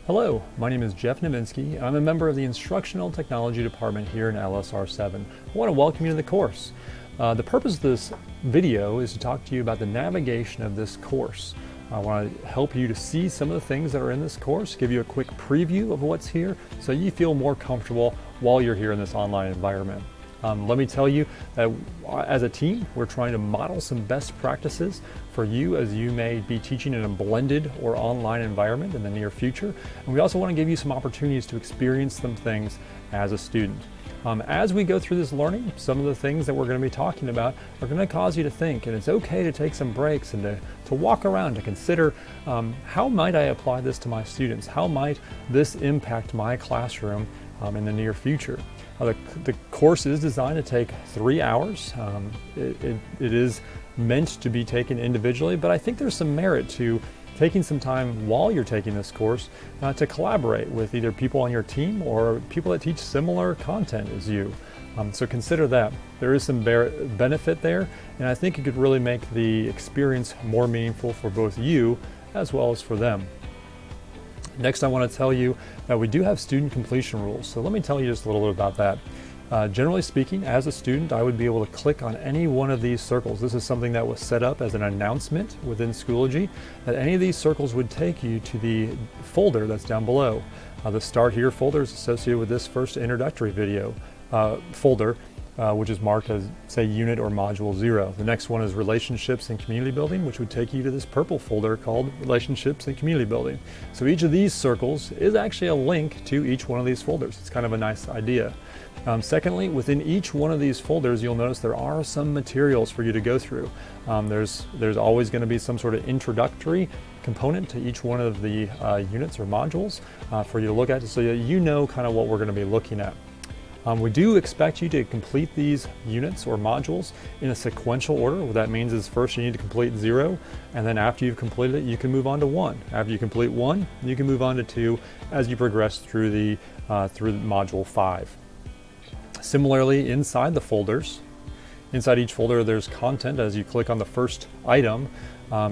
Hello, my name is Jeff Nowinski. I'm a member of the Instructional Technology Department here in LSR 7. I want to welcome you to the course. The purpose of this video is to talk to you about the navigation of this course. I want to help you to see some of the things that are in this course, give you a quick preview of what's here so you feel more comfortable while you're here in this online environment. Let me tell you that as a team, we're trying to model some best practices for you as you may be teaching in a blended or online environment in the near future. And we also want to give you some opportunities to experience some things as a student. As we go through this learning, some of the things that we're going to be talking about are going to cause you to think, and it's okay to take some breaks and to walk around, to consider how might I apply this to my students? How might this impact my classroom in the near future? The course is designed to take 3 hours. It is meant to be taken individually, but I think there's some merit to taking some time while you're taking this course to collaborate with either people on your team or people that teach similar content as you. So consider that. There is some benefit there, and I think it could really make the experience more meaningful for both you as well as for them. Next, I want to tell you that we do have student completion rules. So let me tell you just a little bit about that. Generally speaking, as a student, I would be able to click on any one of these circles. This is something that was set up as an announcement within Schoology, that any of these circles would take you to the folder that's down below. The Start Here folder is associated with this first introductory video folder, which is marked as, say, Unit or Module 0. The next one is Relationships and Community Building, which would take you to this purple folder called Relationships and Community Building. So each of these circles is actually a link to each one of these folders. It's kind of a nice idea. Secondly, within each one of these folders, you'll notice there are some materials for you to go through. There's always going to be some sort of introductory component to each one of the units or modules for you to look at, so that you know kind of what we're going to be looking at. We do expect you to complete these units or modules in a sequential order. What that means is first you need to complete 0, and then after you've completed it, you can move on to 1. After you complete 1, you can move on to 2 as you progress through module 5. Similarly, inside the folders, inside each folder there's content. As you click on the first item,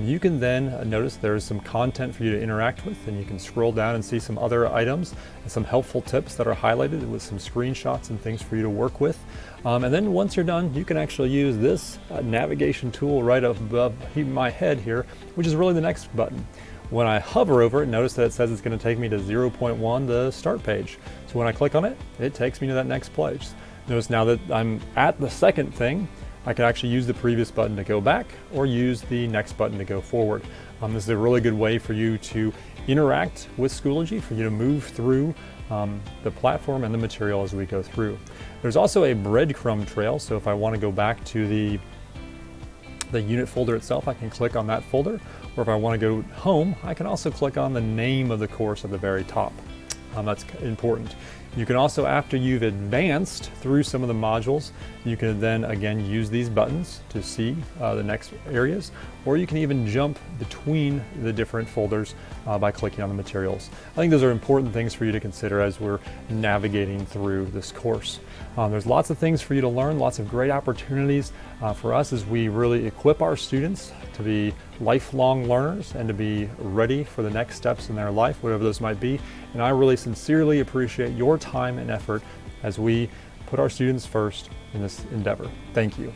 you can then notice there's some content for you to interact with, and you can scroll down and see some other items and some helpful tips that are highlighted with some screenshots and things for you to work with. And then once you're done, you can actually use this navigation tool right above my head here, which is really the next button. When I hover over it, notice that it says it's going to take me to 0.1, the start page. So when I click on it, it takes me to that next place. Notice now that I'm at the second thing, I can actually use the previous button to go back or use the next button to go forward. This is a really good way for you to interact with Schoology, for you to move through the platform and the material as we go through. There's also a breadcrumb trail, so if I want to go back to the unit folder itself, I can click on that folder, or if I want to go home, I can also click on the name of the course at the very top. That's important. You can also, after you've advanced through some of the modules, you can then again use these buttons to see the next areas, or you can even jump between the different folders by clicking on the materials. I think those are important things for you to consider as we're navigating through this course. There's lots of things for you to learn, lots of great opportunities for us as we really equip our students to be lifelong learners and to be ready for the next steps in their life, whatever those might be. And I really sincerely appreciate your time and effort as we put our students first in this endeavor. Thank you.